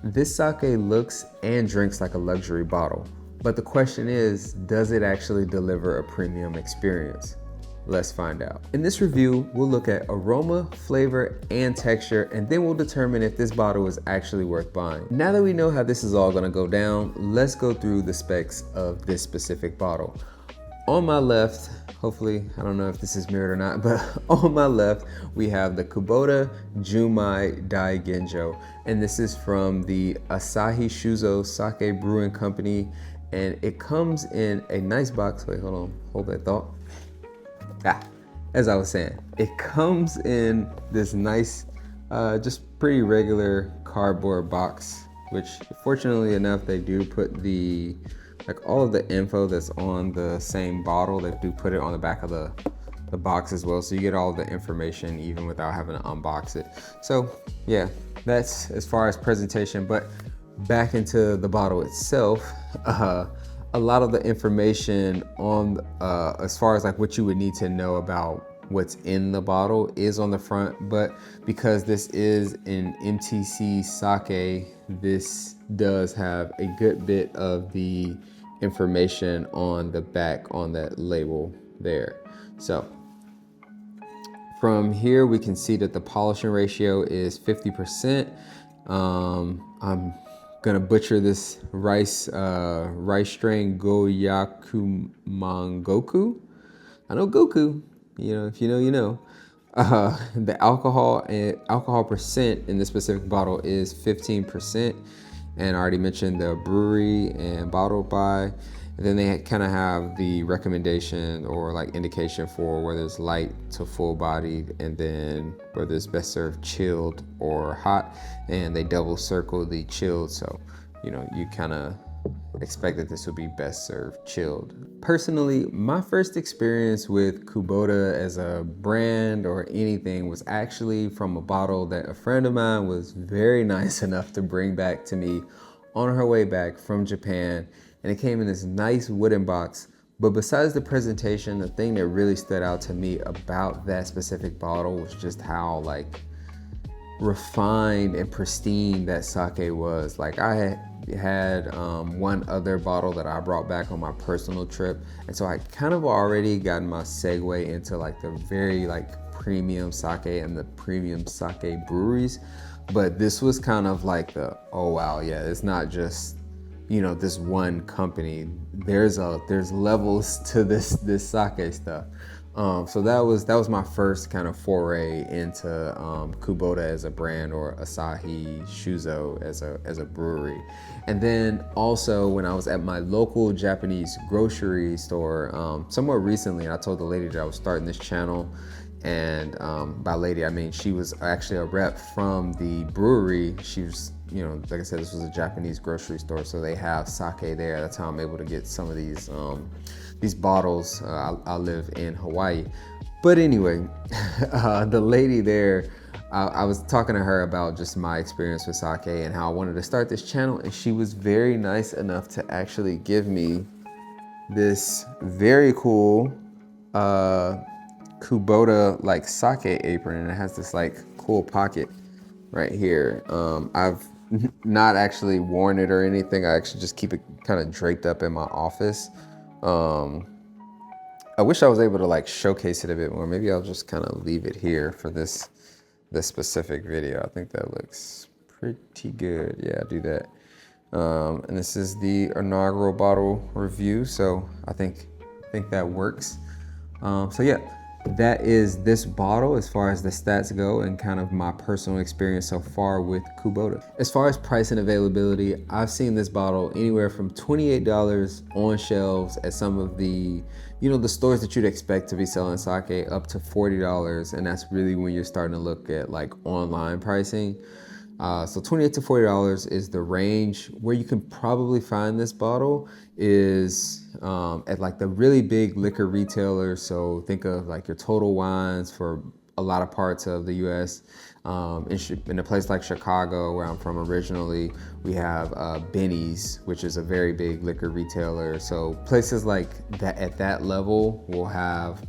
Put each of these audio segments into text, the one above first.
This sake looks and drinks like a luxury bottle, but the question is, does it actually deliver a premium experience? Let's find out. In this review, we'll look at aroma, flavor, and texture, and then we'll determine if this bottle is actually worth buying. Now that we know how this is all gonna go down, let's go through the specs of this specific bottle. On my left, hopefully, I don't know if this is mirrored or not, but on my left, we have the Kubota Junmai Daiginjo, and this is from the Asahi Shuzo Sake Brewing Company, and it comes in a nice box. Wait, hold on, hold that thought. As I was saying, it comes in this nice, just pretty regular cardboard box, which fortunately enough, they do put like all of the info that's on the same bottle, they do put it on the back of the box as well. So you get all the information even without having to unbox it. So yeah, that's as far as presentation, but back into the bottle itself. A lot of the information on as far as like what you would need to know about what's in the bottle is on the front, but because this is an MTC sake, this does have a good bit of the information on the back on that label there. So from here we can see that the polishing ratio is 50%. I'm gonna butcher this rice strain Goyaku Mangoku. I know Goku, you know, if you know, you know. The alcohol percent in this specific bottle is 15%, and I already mentioned the brewery and bottled by. And then they kind of have the recommendation or like indication for whether it's light to full bodied, and then whether it's best served chilled or hot, and they double circle the chilled. So, you know, you kind of expect that this would be best served chilled. Personally, my first experience with Kubota as a brand or anything was actually from a bottle that a friend of mine was very nice enough to bring back to me on her way back from Japan. And it came in this nice wooden box. But besides the presentation, the thing that really stood out to me about that specific bottle was just how like refined and pristine that sake was. Like I had one other bottle that I brought back on my personal trip, and so I kind of already gotten my segue into like the very like premium sake and the premium sake breweries. But this was kind of like the, oh wow, yeah, it's not just, you know, this one company. There's levels to this sake stuff. So that was my first kind of foray into Kubota as a brand, or Asahi Shuzo as a brewery. And then also when I was at my local Japanese grocery store somewhat recently, and I told the lady that I was starting this channel. And by lady, I mean she was actually a rep from the brewery. She was, you know, like I said, this was a Japanese grocery store, so they have sake there. That's how I'm able to get some of these bottles. I live in Hawaii. But anyway, the lady there, I was talking to her about just my experience with sake and how I wanted to start this channel, and she was very nice enough to actually give me this very cool Kubota like sake apron, and it has this like cool pocket right here. I've not actually worn it or anything. I actually just keep it kind of draped up in my office. I wish I was able to like showcase it a bit more. Maybe I'll just kind of leave it here for this specific video. I think that looks pretty good. Yeah, I'll do that. And this is the inaugural bottle review, so I think that works. So yeah, that is this bottle as far as the stats go, and kind of my personal experience so far with Kubota. As far as price and availability, I've seen this bottle anywhere from $28 on shelves at some of the, you know, the stores that you'd expect to be selling sake, up to $40, and that's really when you're starting to look at like online pricing. So $28 to $40 is the range. Where you can probably find this bottle is at like the really big liquor retailers. So think of like your Total Wines for a lot of parts of the US. In a place like Chicago, where I'm from originally, we have Benny's, which is a very big liquor retailer. So places like that at that level will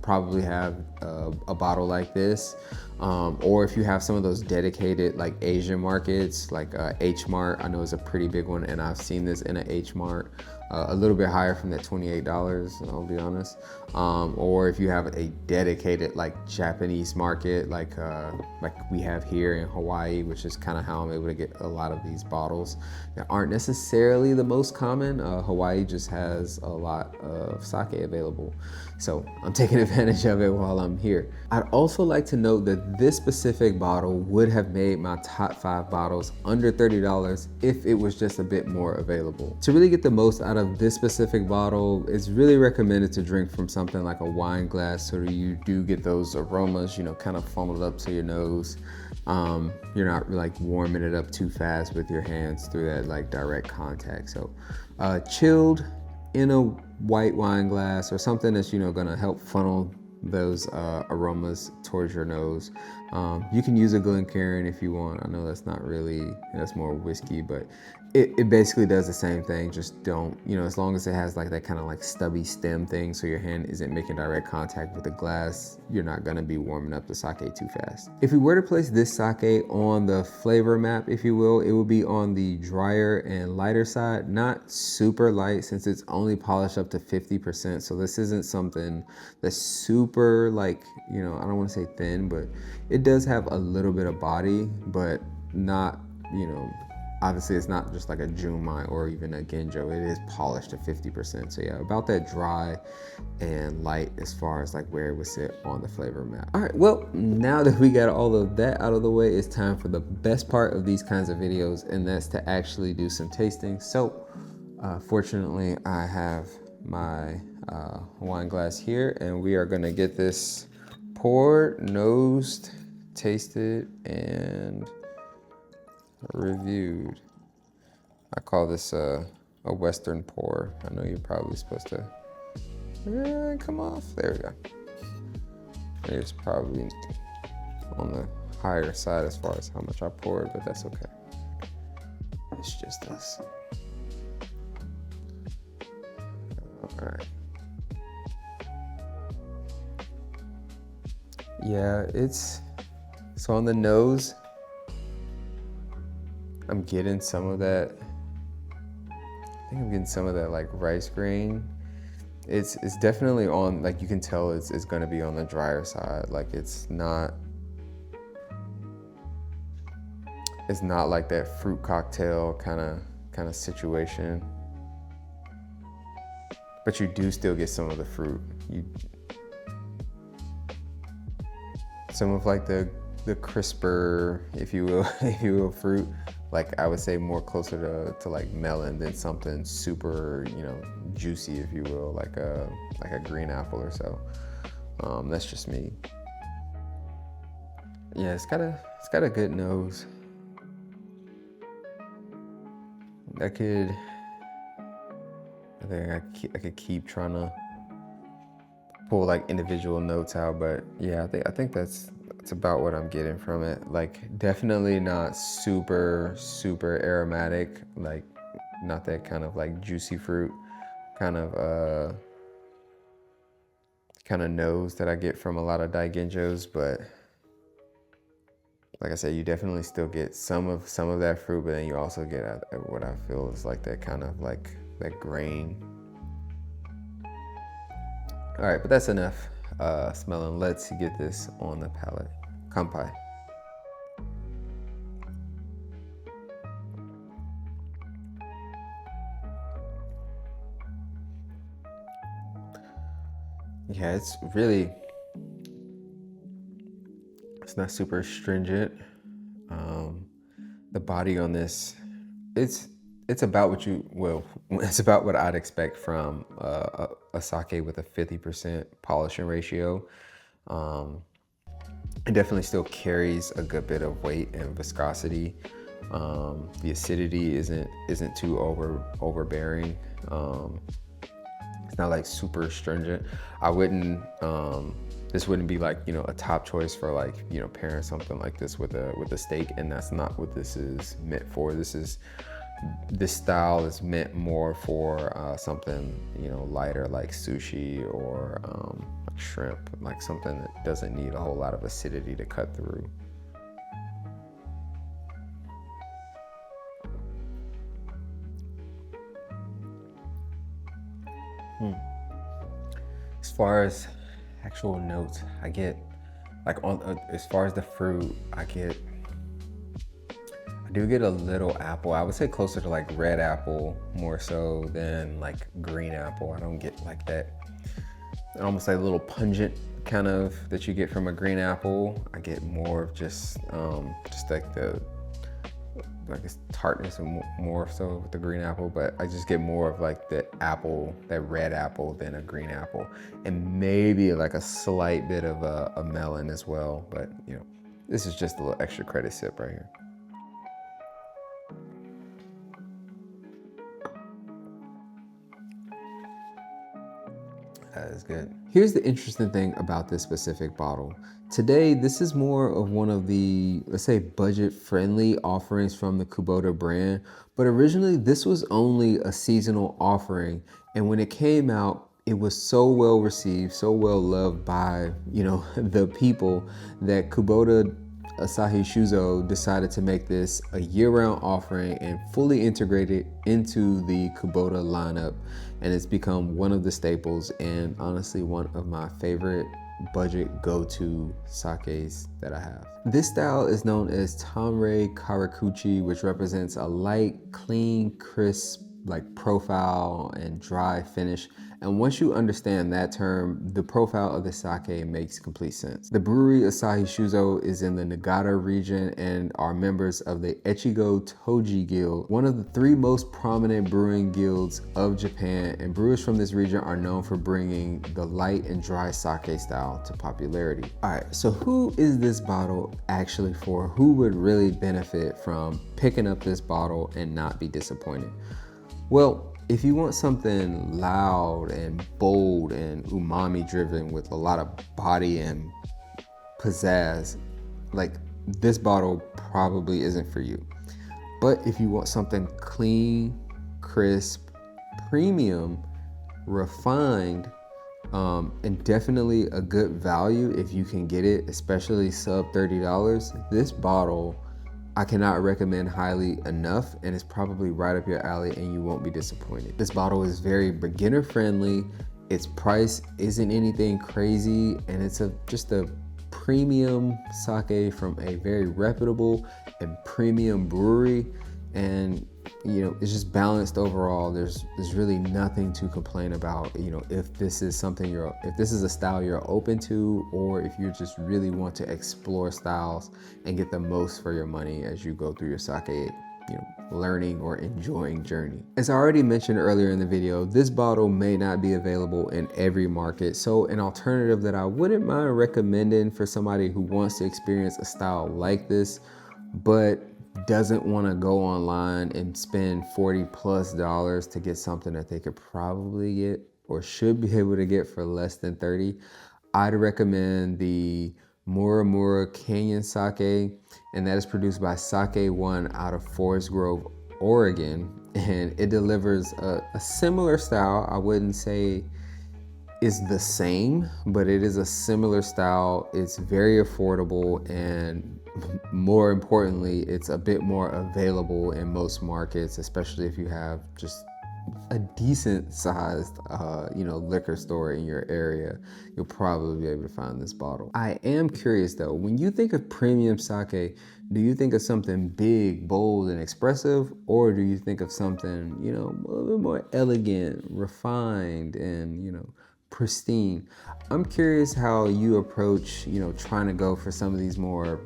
probably have a bottle like this. Or if you have some of those dedicated like Asian markets, like H Mart, I know is a pretty big one, and I've seen this in an H Mart, a little bit higher from that $28, I'll be honest. Or if you have a dedicated like Japanese market, like we have here in Hawaii, which is kind of how I'm able to get a lot of these bottles that aren't necessarily the most common. Hawaii just has a lot of sake available, so I'm taking advantage of it while I'm here. I'd also like to note that this specific bottle would have made my top 5 bottles under $30 if it was just a bit more available. To really get the most out of this specific bottle, it's really recommended to drink from something like a wine glass, so that you do get those aromas, you know, kind of funneled up to your nose. You're not like warming it up too fast with your hands through that like direct contact. So chilled in a white wine glass or something that's, you know, gonna help funnel those aromas towards your nose. You can use a Glencairn if you want. I know that's not really, that's more whiskey, but it basically does the same thing. Just don't, you know, as long as it has like that kind of like stubby stem thing, so your hand isn't making direct contact with the glass, you're not gonna be warming up the sake too fast. If we were to place this sake on the flavor map, if you will, it would be on the drier and lighter side, not super light, since it's only polished up to 50%. So this isn't something that's super like, you know, I don't want to say thin, but it does have a little bit of body, but not, you know, obviously it's not just like a Junmai or even a Ginjo. It is polished to 50%. So yeah, about that dry and light as far as like where it would sit on the flavor map. All right, well, now that we got all of that out of the way, it's time for the best part of these kinds of videos, and that's to actually do some tasting. So fortunately, I have my wine glass here, and we are gonna get this poured, nosed, tasted, and reviewed. I call this a Western pour. I know you're probably supposed to come off. There we go. It's probably on the higher side as far as how much I poured, but that's okay. It's just us. All right. Yeah, it's so on the nose, I'm getting some of that. I think I'm getting some of that like rice grain. It's definitely on, like you can tell it's gonna be on the drier side. Like it's not like that fruit cocktail kind of situation. But you do still get some of the fruit. Some of like the crisper, if you will, fruit. Like I would say more closer to like melon than something super, you know, juicy, if you will, like a green apple or so. That's just me. Yeah, it's got a good nose. I think I could keep trying to pull like individual notes out, but yeah, I think that's about what I'm getting from it. Like definitely not super aromatic, like not that kind of like juicy fruit kind of nose that I get from a lot of Daiginjos, but like I said, you definitely still get some of that fruit, but then you also get what I feel is like that kind of like that grain. All right, but that's enough smelling. Let's get this on the palate. Kanpai. Yeah, it's not super stringent. The body on this, it's about it's about what I'd expect from a sake with a 50% polishing ratio. It definitely still carries a good bit of weight and viscosity. The acidity isn't too overbearing. It's not like super stringent. I wouldn't. This wouldn't be like, you know, a top choice for like, you know, pairing something like this with a steak, and that's not what this is meant for. This style is meant more for something, you know, lighter like sushi or shrimp, like something that doesn't need a whole lot of acidity to cut through. As far as actual notes, I get like as far as the fruit, I do get a little apple. I would say closer to like red apple more so than like green apple. I don't get like that almost like a little pungent kind of that you get from a green apple. I get more of just like the tartness and more so with the green apple, but I just get more of like the apple, that red apple, than a green apple, and maybe like a slight bit of a melon as well. But you know, this is just a little extra credit sip right here. That is good. Here's the interesting thing about this specific bottle. Today, this is more of one of the, let's say, budget-friendly offerings from the Kubota brand, but originally this was only a seasonal offering, and when it came out, it was so well received, so well loved by, you know, the people, that Kubota Asahi Shuzo decided to make this a year-round offering and fully integrate it into the Kubota lineup, and it's become one of the staples and honestly one of my favorite budget go-to sakes that I have. This style is known as tanrei-karakuchi, which represents a light, clean, crisp like profile and dry finish. And once you understand that term, the profile of the sake makes complete sense. The brewery Asahi Shuzo is in the Niigata region and are members of the Echigo Toji Guild, one of the 3 most prominent brewing guilds of Japan, and brewers from this region are known for bringing the light and dry sake style to popularity. All right, so who is this bottle actually for? Who would really benefit from picking up this bottle and not be disappointed? Well, if you want something loud and bold and umami driven with a lot of body and pizzazz, like this bottle probably isn't for you. But if you want something clean, crisp, premium, refined, and definitely a good value if you can get it, especially sub $30, this bottle I cannot recommend highly enough, and it's probably right up your alley and you won't be disappointed. This bottle is very beginner friendly, its price isn't anything crazy, and it's just a premium sake from a very reputable and premium brewery, and you know, it's just balanced overall. There's really nothing to complain about, you know, if this is something if this is a style you're open to, or if you just really want to explore styles and get the most for your money as you go through your sake, you know, learning or enjoying journey. As I already mentioned earlier in the video, this bottle may not be available in every market, so an alternative that I wouldn't mind recommending for somebody who wants to experience a style like this but doesn't want to go online and spend $40+ to get something that they could probably get or should be able to get for less than 30, I'd recommend the Muramura Canyon Sake, and that is produced by Sake One out of Forest Grove, Oregon, and it delivers a similar style. I wouldn't say is the same, but it is a similar style. It's very affordable, and more importantly, it's a bit more available in most markets, especially if you have just a decent sized you know, liquor store in your area. You'll probably be able to find this bottle. I am curious though, when you think of premium sake, do you think of something big, bold, and expressive, or do you think of something, you know, a little bit more elegant, refined, and, you know, pristine? I'm curious how you approach, you know, trying to go for some of these more,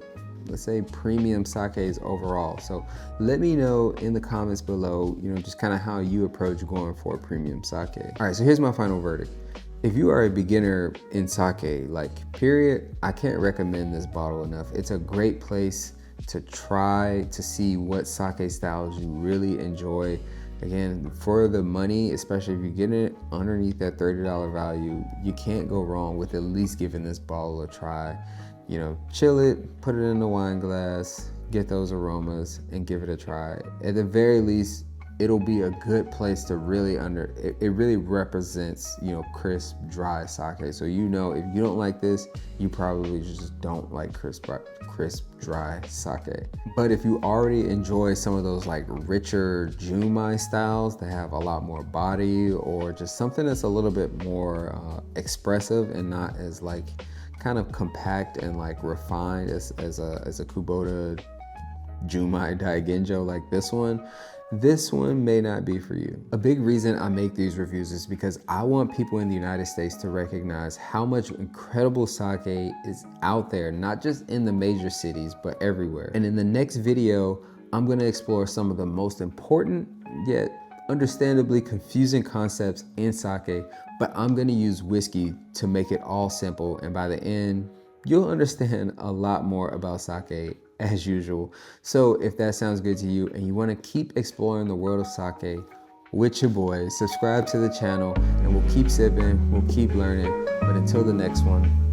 let's say, premium sakes overall. So let me know in the comments below, you know, just kind of how you approach going for a premium sake. All right, so here's my final verdict. If you are a beginner in sake, like period, I can't recommend this bottle enough. It's a great place to try to see what sake styles you really enjoy. Again, for the money, especially if you're getting it underneath that $30 value, you can't go wrong with at least giving this bottle a try. You know, chill it, put it in the wine glass, get those aromas, and give it a try. At the very least, it'll be a good place to really it really represents, you know, crisp, dry sake. So, you know, if you don't like this, you probably just don't like crisp, dry sake. But if you already enjoy some of those like richer Junmai styles that have a lot more body, or just something that's a little bit more expressive and not as like kind of compact and like refined as a Kubota Junmai Daiginjo like this one may not be for you. A big reason I make these reviews is because I want people in the United States to recognize how much incredible sake is out there, not just in the major cities, but everywhere. And in the next video, I'm gonna explore some of the most important yet understandably confusing concepts in sake, but I'm gonna use whiskey to make it all simple. And by the end, you'll understand a lot more about sake as usual. So if that sounds good to you and you want to keep exploring the world of sake with your boy, subscribe to the channel and we'll keep sipping, we'll keep learning. But until the next one,